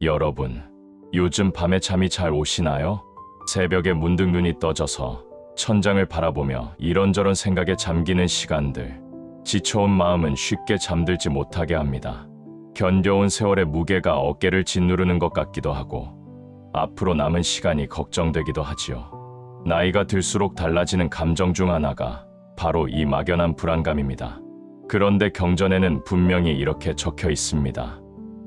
여러분, 요즘 밤에 잠이 잘 오시나요? 새벽에 문득 눈이 떠져서 천장을 바라보며 이런저런 생각에 잠기는 시간들. 지쳐온 마음은 쉽게 잠들지 못하게 합니다. 견뎌온 세월의 무게가 어깨를 짓누르는 것 같기도 하고 앞으로 남은 시간이 걱정되기도 하지요. 나이가 들수록 달라지는 감정 중 하나가 바로 이 막연한 불안감입니다. 그런데 경전에는 분명히 이렇게 적혀 있습니다.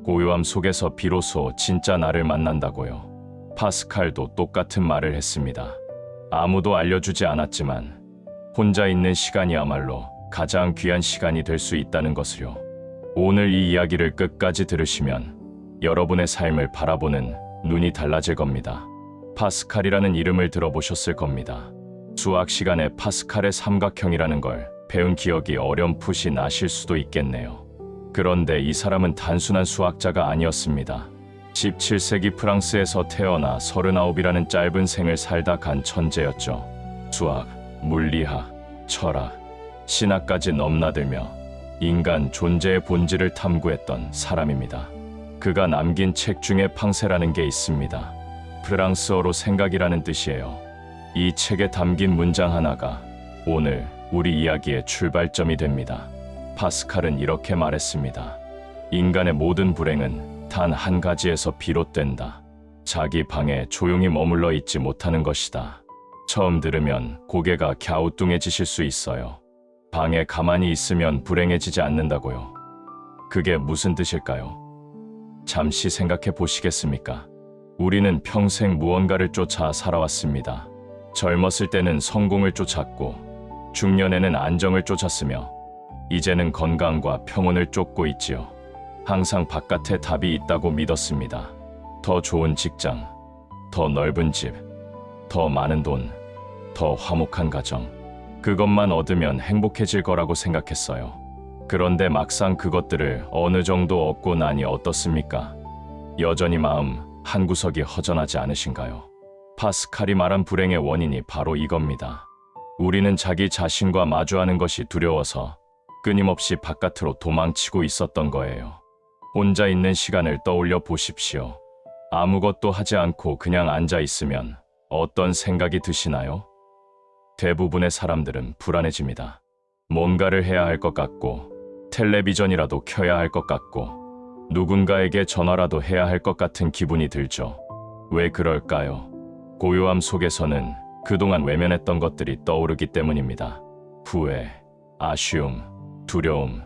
고요함 속에서 비로소 진짜 나를 만난다고요. 파스칼도 똑같은 말을 했습니다. 아무도 알려주지 않았지만 혼자 있는 시간이야말로 가장 귀한 시간이 될 수 있다는 것을요. 오늘 이 이야기를 끝까지 들으시면 여러분의 삶을 바라보는 눈이 달라질 겁니다. 파스칼이라는 이름을 들어보셨을 겁니다. 수학 시간에 파스칼의 삼각형이라는 걸 배운 기억이 어렴풋이 나실 수도 있겠네요. 그런데 이 사람은 단순한 수학자가 아니었습니다. 17세기 프랑스에서 태어나 39이라는 짧은 생을 살다 간 천재였죠. 수학, 물리학, 철학, 신학까지 넘나들며 인간 존재의 본질을 탐구했던 사람입니다. 그가 남긴 책 중에 팡세라는 게 있습니다. 프랑스어로 생각이라는 뜻이에요. 이 책에 담긴 문장 하나가 오늘 우리 이야기의 출발점이 됩니다. 파스칼은 이렇게 말했습니다. 인간의 모든 불행은 단 한 가지에서 비롯된다. 자기 방에 조용히 머물러 있지 못하는 것이다. 처음 들으면 고개가 갸우뚱해지실 수 있어요. 방에 가만히 있으면 불행해지지 않는다고요. 그게 무슨 뜻일까요? 잠시 생각해 보시겠습니까? 우리는 평생 무언가를 쫓아 살아왔습니다. 젊었을 때는 성공을 쫓았고 중년에는 안정을 쫓았으며 이제는 건강과 평온을 쫓고 있지요. 항상 바깥에 답이 있다고 믿었습니다. 더 좋은 직장, 더 넓은 집, 더 많은 돈, 더 화목한 가정. 그것만 얻으면 행복해질 거라고 생각했어요. 그런데 막상 그것들을 어느 정도 얻고 나니 어떻습니까? 여전히 마음 한구석이 허전하지 않으신가요? 파스칼이 말한 불행의 원인이 바로 이겁니다. 우리는 자기 자신과 마주하는 것이 두려워서 끊임없이 바깥으로 도망치고 있었던 거예요. 혼자 있는 시간을 떠올려 보십시오. 아무것도 하지 않고 그냥 앉아 있으면 어떤 생각이 드시나요? 대부분의 사람들은 불안해집니다. 뭔가를 해야 할 것 같고, 텔레비전이라도 켜야 할 것 같고, 누군가에게 전화라도 해야 할 것 같은 기분이 들죠. 왜 그럴까요? 고요함 속에서는 그동안 외면했던 것들이 떠오르기 때문입니다. 후회, 아쉬움, 두려움,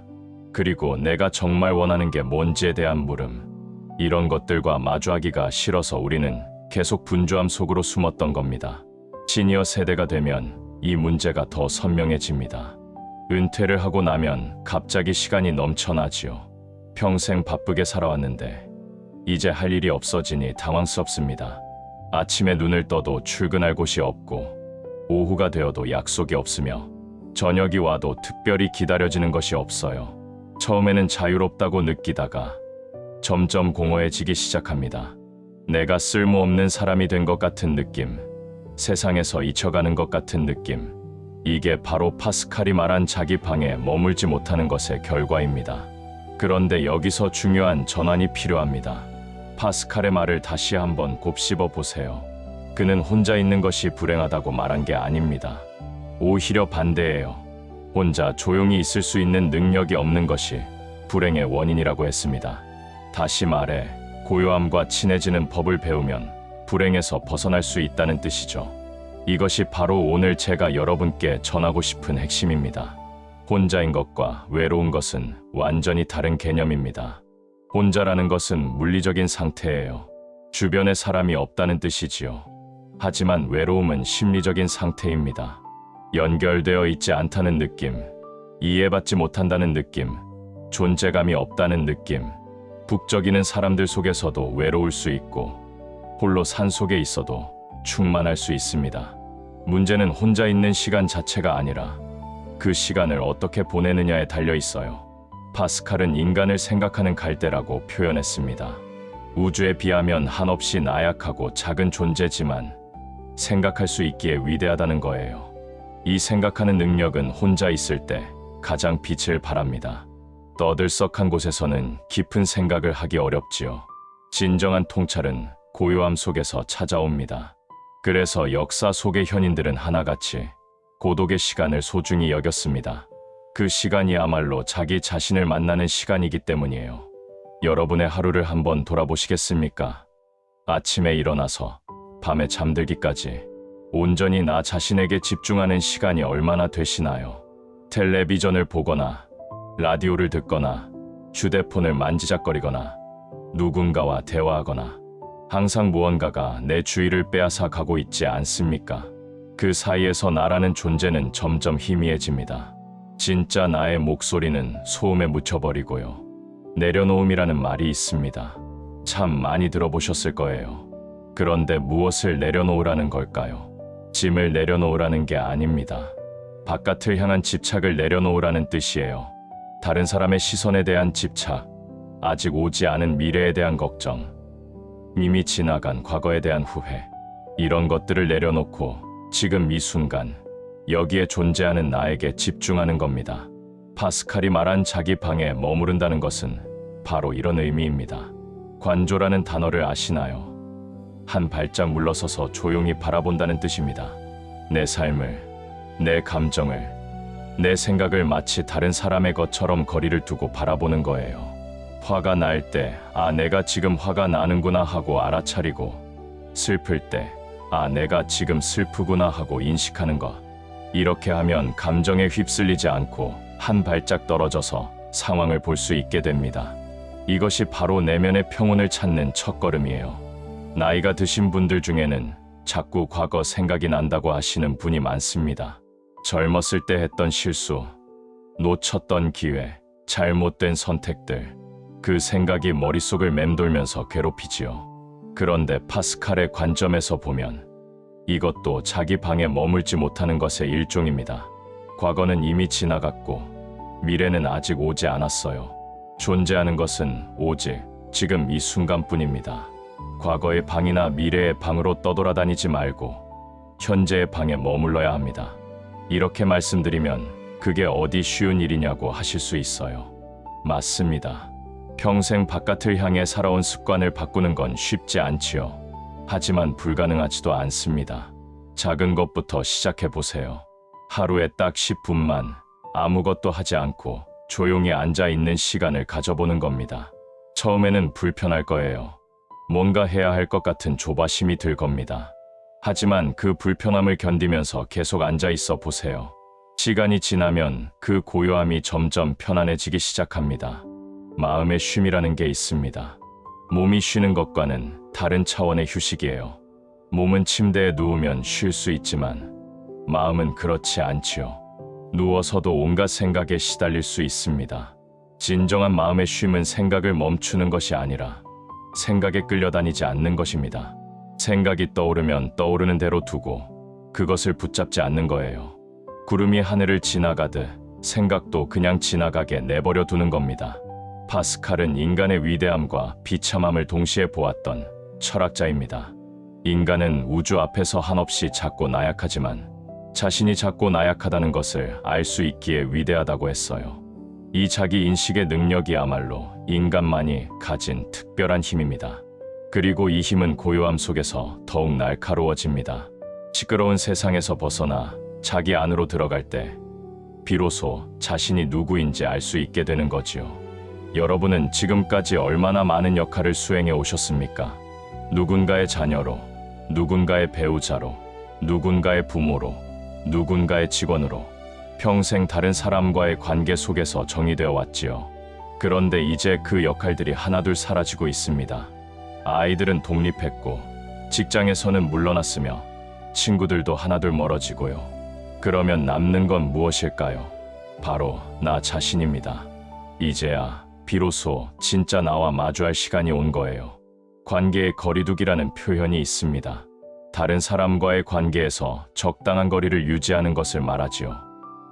그리고 내가 정말 원하는 게 뭔지에 대한 물음. 이런 것들과 마주하기가 싫어서 우리는 계속 분주함 속으로 숨었던 겁니다. 시니어 세대가 되면 이 문제가 더 선명해집니다. 은퇴를 하고 나면 갑자기 시간이 넘쳐나지요. 평생 바쁘게 살아왔는데 이제 할 일이 없어지니 당황스럽습니다. 아침에 눈을 떠도 출근할 곳이 없고 오후가 되어도 약속이 없으며 저녁이 와도 특별히 기다려지는 것이 없어요. 처음에는 자유롭다고 느끼다가 점점 공허해지기 시작합니다. 내가 쓸모없는 사람이 된 것 같은 느낌, 세상에서 잊혀가는 것 같은 느낌. 이게 바로 파스칼이 말한 자기 방에 머물지 못하는 것의 결과입니다. 그런데 여기서 중요한 전환이 필요합니다. 파스칼의 말을 다시 한번 곱씹어 보세요. 그는 혼자 있는 것이 불행하다고 말한 게 아닙니다. 오히려 반대예요. 혼자 조용히 있을 수 있는 능력이 없는 것이 불행의 원인이라고 했습니다. 다시 말해, 고요함과 친해지는 법을 배우면 불행에서 벗어날 수 있다는 뜻이죠. 이것이 바로 오늘 제가 여러분께 전하고 싶은 핵심입니다. 혼자인 것과 외로운 것은 완전히 다른 개념입니다. 혼자라는 것은 물리적인 상태예요. 주변에 사람이 없다는 뜻이지요. 하지만 외로움은 심리적인 상태입니다. 연결되어 있지 않다는 느낌, 이해받지 못한다는 느낌, 존재감이 없다는 느낌. 북적이는 사람들 속에서도 외로울 수 있고 홀로 산 속에 있어도 충만할 수 있습니다. 문제는 혼자 있는 시간 자체가 아니라 그 시간을 어떻게 보내느냐에 달려 있어요. 파스칼은 인간을 생각하는 갈대라고 표현했습니다. 우주에 비하면 한없이 나약하고 작은 존재지만 생각할 수 있기에 위대하다는 거예요. 이 생각하는 능력은 혼자 있을 때 가장 빛을 발합니다. 떠들썩한 곳에서는 깊은 생각을 하기 어렵지요. 진정한 통찰은 고요함 속에서 찾아옵니다. 그래서 역사 속의 현인들은 하나같이 고독의 시간을 소중히 여겼습니다. 그 시간이야말로 자기 자신을 만나는 시간이기 때문이에요. 여러분의 하루를 한번 돌아보시겠습니까? 아침에 일어나서 밤에 잠들기까지 온전히 나 자신에게 집중하는 시간이 얼마나 되시나요? 텔레비전을 보거나 라디오를 듣거나 휴대폰을 만지작거리거나 누군가와 대화하거나 항상 무언가가 내 주의를 빼앗아 가고 있지 않습니까? 그 사이에서 나라는 존재는 점점 희미해집니다. 진짜 나의 목소리는 소음에 묻혀버리고요. 내려놓음이라는 말이 있습니다. 참 많이 들어보셨을 거예요. 그런데 무엇을 내려놓으라는 걸까요? 짐을 내려놓으라는 게 아닙니다. 바깥을 향한 집착을 내려놓으라는 뜻이에요. 다른 사람의 시선에 대한 집착, 아직 오지 않은 미래에 대한 걱정, 이미 지나간 과거에 대한 후회, 이런 것들을 내려놓고 지금 이 순간 여기에 존재하는 나에게 집중하는 겁니다. 파스칼이 말한 자기 방에 머무른다는 것은 바로 이런 의미입니다. 관조라는 단어를 아시나요? 한 발짝 물러서서 조용히 바라본다는 뜻입니다. 내 삶을, 내 감정을, 내 생각을 마치 다른 사람의 것처럼 거리를 두고 바라보는 거예요. 화가 날 때, 아, 내가 지금 화가 나는구나 하고 알아차리고, 슬플 때, 아, 내가 지금 슬프구나 하고 인식하는 것. 이렇게 하면 감정에 휩쓸리지 않고 한 발짝 떨어져서 상황을 볼 수 있게 됩니다. 이것이 바로 내면의 평온을 찾는 첫걸음이에요. 나이가 드신 분들 중에는 자꾸 과거 생각이 난다고 하시는 분이 많습니다. 젊었을 때 했던 실수, 놓쳤던 기회, 잘못된 선택들, 그 생각이 머릿속을 맴돌면서 괴롭히지요. 그런데 파스칼의 관점에서 보면 이것도 자기 방에 머물지 못하는 것의 일종입니다. 과거는 이미 지나갔고 미래는 아직 오지 않았어요. 존재하는 것은 오직 지금 이 순간뿐입니다. 과거의 방이나 미래의 방으로 떠돌아다니지 말고 현재의 방에 머물러야 합니다. 이렇게 말씀드리면 그게 어디 쉬운 일이냐고 하실 수 있어요. 맞습니다. 평생 바깥을 향해 살아온 습관을 바꾸는 건 쉽지 않지요. 하지만 불가능하지도 않습니다. 작은 것부터 시작해 보세요. 하루에 딱 10분만 아무것도 하지 않고 조용히 앉아 있는 시간을 가져보는 겁니다. 처음에는 불편할 거예요. 뭔가 해야 할 것 같은 조바심이 들 겁니다. 하지만 그 불편함을 견디면서 계속 앉아 있어 보세요. 시간이 지나면 그 고요함이 점점 편안해지기 시작합니다. 마음의 쉼이라는 게 있습니다. 몸이 쉬는 것과는 다른 차원의 휴식이에요. 몸은 침대에 누우면 쉴 수 있지만 마음은 그렇지 않지요. 누워서도 온갖 생각에 시달릴 수 있습니다. 진정한 마음의 쉼은 생각을 멈추는 것이 아니라 생각에 끌려다니지 않는 것입니다. 생각이 떠오르면 떠오르는 대로 두고 그것을 붙잡지 않는 거예요. 구름이 하늘을 지나가듯 생각도 그냥 지나가게 내버려 두는 겁니다. 파스칼은 인간의 위대함과 비참함을 동시에 보았던 철학자입니다. 인간은 우주 앞에서 한없이 작고 나약하지만 자신이 작고 나약하다는 것을 알 수 있기에 위대하다고 했어요. 이 자기 인식의 능력이야말로 인간만이 가진 특별한 힘입니다. 그리고 이 힘은 고요함 속에서 더욱 날카로워집니다. 시끄러운 세상에서 벗어나 자기 안으로 들어갈 때 비로소 자신이 누구인지 알 수 있게 되는 거지요. 여러분은 지금까지 얼마나 많은 역할을 수행해 오셨습니까? 누군가의 자녀로, 누군가의 배우자로, 누군가의 부모로, 누군가의 직원으로 평생 다른 사람과의 관계 속에서 정의되어 왔지요. 그런데 이제 그 역할들이 하나둘 사라지고 있습니다. 아이들은 독립했고 직장에서는 물러났으며 친구들도 하나둘 멀어지고요. 그러면 남는 건 무엇일까요? 바로 나 자신입니다. 이제야 비로소 진짜 나와 마주할 시간이 온 거예요. 관계의 거리두기라는 표현이 있습니다. 다른 사람과의 관계에서 적당한 거리를 유지하는 것을 말하지요.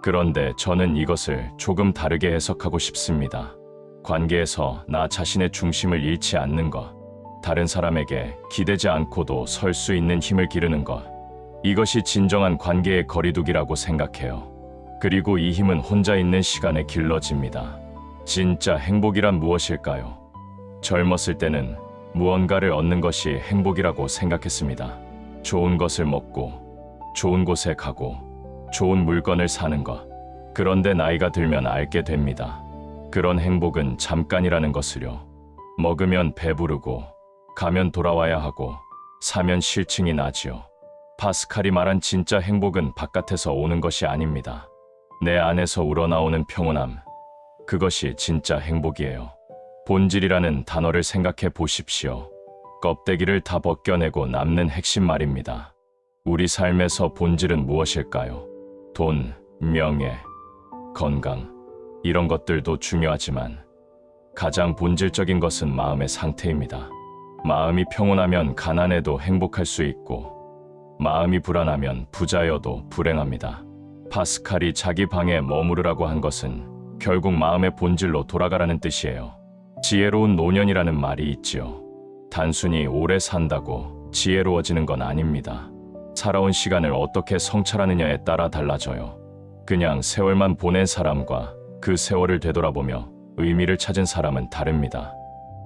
그런데 저는 이것을 조금 다르게 해석하고 싶습니다. 관계에서 나 자신의 중심을 잃지 않는 것, 다른 사람에게 기대지 않고도 설 수 있는 힘을 기르는 것, 이것이 진정한 관계의 거리두기라고 생각해요. 그리고 이 힘은 혼자 있는 시간에 길러집니다. 진짜 행복이란 무엇일까요? 젊었을 때는 무언가를 얻는 것이 행복이라고 생각했습니다. 좋은 것을 먹고, 좋은 곳에 가고, 좋은 물건을 사는 것. 그런데 나이가 들면 알게 됩니다. 그런 행복은 잠깐이라는 것을요. 먹으면 배부르고, 가면 돌아와야 하고, 사면 실증이 나지요. 파스칼이 말한 진짜 행복은 바깥에서 오는 것이 아닙니다. 내 안에서 우러나오는 평온함. 그것이 진짜 행복이에요. 본질이라는 단어를 생각해 보십시오. 껍데기를 다 벗겨내고 남는 핵심 말입니다. 우리 삶에서 본질은 무엇일까요? 돈, 명예, 건강, 이런 것들도 중요하지만 가장 본질적인 것은 마음의 상태입니다. 마음이 평온하면 가난해도 행복할 수 있고, 마음이 불안하면 부자여도 불행합니다. 파스칼이 자기 방에 머무르라고 한 것은 결국 마음의 본질로 돌아가라는 뜻이에요. 지혜로운 노년이라는 말이 있지요. 단순히 오래 산다고 지혜로워지는 건 아닙니다. 살아온 시간을 어떻게 성찰하느냐에 따라 달라져요. 그냥 세월만 보낸 사람과 그 세월을 되돌아보며 의미를 찾은 사람은 다릅니다.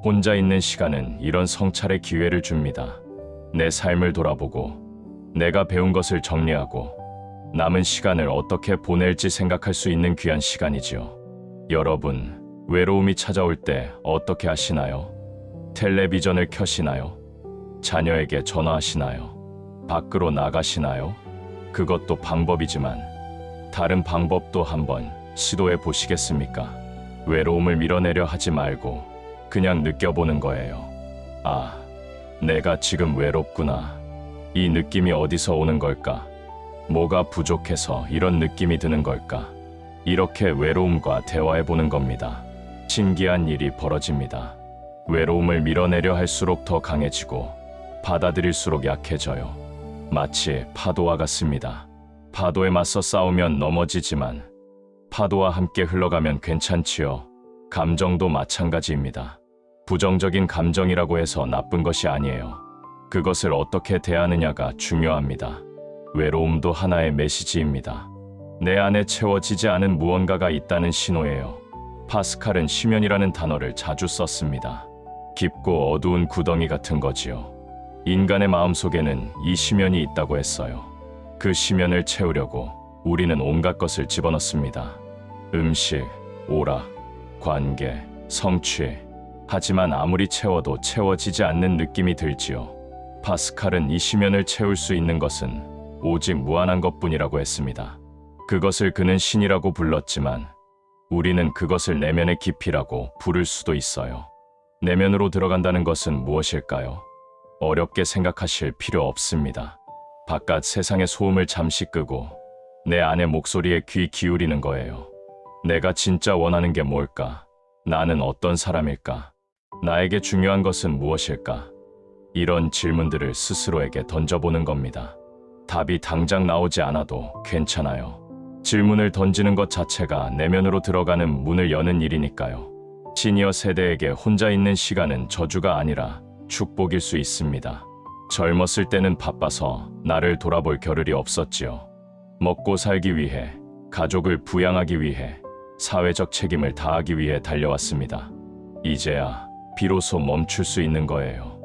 혼자 있는 시간은 이런 성찰의 기회를 줍니다. 내 삶을 돌아보고 내가 배운 것을 정리하고 남은 시간을 어떻게 보낼지 생각할 수 있는 귀한 시간이지요. 여러분, 외로움이 찾아올 때 어떻게 하시나요? 텔레비전을 켜시나요? 자녀에게 전화하시나요? 밖으로 나가시나요? 그것도 방법이지만 다른 방법도 한번 시도해 보시겠습니까? 외로움을 밀어내려 하지 말고 그냥 느껴보는 거예요. 아, 내가 지금 외롭구나. 이 느낌이 어디서 오는 걸까? 뭐가 부족해서 이런 느낌이 드는 걸까? 이렇게 외로움과 대화해 보는 겁니다. 신기한 일이 벌어집니다. 외로움을 밀어내려 할수록 더 강해지고 받아들일수록 약해져요. 마치 파도와 같습니다. 파도에 맞서 싸우면 넘어지지만 파도와 함께 흘러가면 괜찮지요. 감정도 마찬가지입니다. 부정적인 감정이라고 해서 나쁜 것이 아니에요. 그것을 어떻게 대하느냐가 중요합니다. 외로움도 하나의 메시지입니다. 내 안에 채워지지 않은 무언가가 있다는 신호예요. 파스칼은 심연이라는 단어를 자주 썼습니다. 깊고 어두운 구덩이 같은 거지요. 인간의 마음속에는 이 심연이 있다고 했어요. 그 심연을 채우려고 우리는 온갖 것을 집어넣습니다. 음식, 오락, 관계, 성취. 하지만 아무리 채워도 채워지지 않는 느낌이 들지요. 파스칼은 이 심연을 채울 수 있는 것은 오직 무한한 것뿐이라고 했습니다. 그것을 그는 신이라고 불렀지만 우리는 그것을 내면의 깊이라고 부를 수도 있어요. 내면으로 들어간다는 것은 무엇일까요? 어렵게 생각하실 필요 없습니다. 바깥 세상의 소음을 잠시 끄고 내 안의 목소리에 귀 기울이는 거예요. 내가 진짜 원하는 게 뭘까? 나는 어떤 사람일까? 나에게 중요한 것은 무엇일까? 이런 질문들을 스스로에게 던져보는 겁니다. 답이 당장 나오지 않아도 괜찮아요. 질문을 던지는 것 자체가 내면으로 들어가는 문을 여는 일이니까요. 시니어 세대에게 혼자 있는 시간은 저주가 아니라 축복일 수 있습니다. 젊었을 때는 바빠서 나를 돌아볼 겨를이 없었지요. 먹고 살기 위해, 가족을 부양하기 위해, 사회적 책임을 다하기 위해 달려왔습니다. 이제야 비로소 멈출 수 있는 거예요.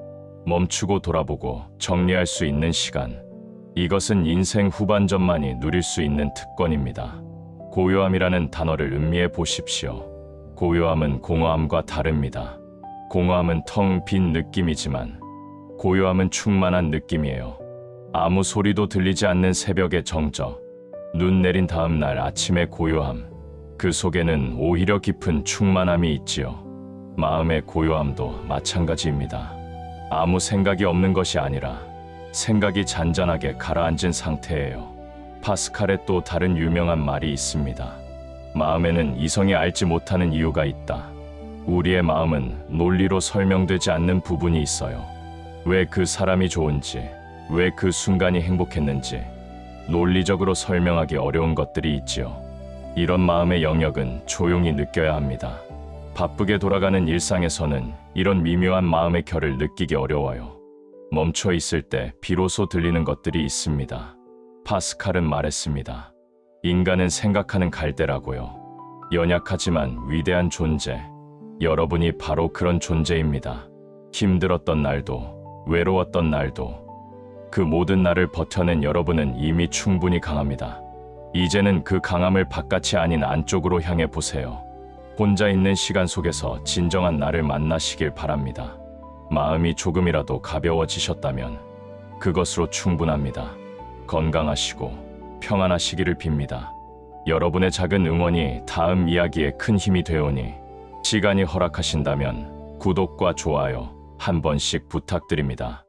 멈추고 돌아보고 정리할 수 있는 시간. 이것은 인생 후반전만이 누릴 수 있는 특권입니다. 고요함이라는 단어를 음미해 보십시오. 고요함은 공허함과 다릅니다. 공허함은 텅 빈 느낌이지만 고요함은 충만한 느낌이에요. 아무 소리도 들리지 않는 새벽의 정적, 눈 내린 다음 날 아침의 고요함, 그 속에는 오히려 깊은 충만함이 있지요. 마음의 고요함도 마찬가지입니다. 아무 생각이 없는 것이 아니라 생각이 잔잔하게 가라앉은 상태예요. 파스칼의 또 다른 유명한 말이 있습니다. 마음에는 이성이 알지 못하는 이유가 있다. 우리의 마음은 논리로 설명되지 않는 부분이 있어요. 왜 그 사람이 좋은지, 왜 그 순간이 행복했는지 논리적으로 설명하기 어려운 것들이 있지요. 이런 마음의 영역은 조용히 느껴야 합니다. 바쁘게 돌아가는 일상에서는 이런 미묘한 마음의 결을 느끼기 어려워요. 멈춰 있을 때 비로소 들리는 것들이 있습니다. 파스칼은 말했습니다. 인간은 생각하는 갈대라고요. 연약하지만 위대한 존재. 여러분이 바로 그런 존재입니다. 힘들었던 날도, 외로웠던 날도, 그 모든 날을 버텨낸 여러분은 이미 충분히 강합니다. 이제는 그 강함을 바깥이 아닌 안쪽으로 향해 보세요. 혼자 있는 시간 속에서 진정한 나를 만나시길 바랍니다. 마음이 조금이라도 가벼워지셨다면 그것으로 충분합니다. 건강하시고 평안하시기를 빕니다. 여러분의 작은 응원이 다음 이야기에 큰 힘이 되오니 시간이 허락하신다면 구독과 좋아요 한 번씩 부탁드립니다.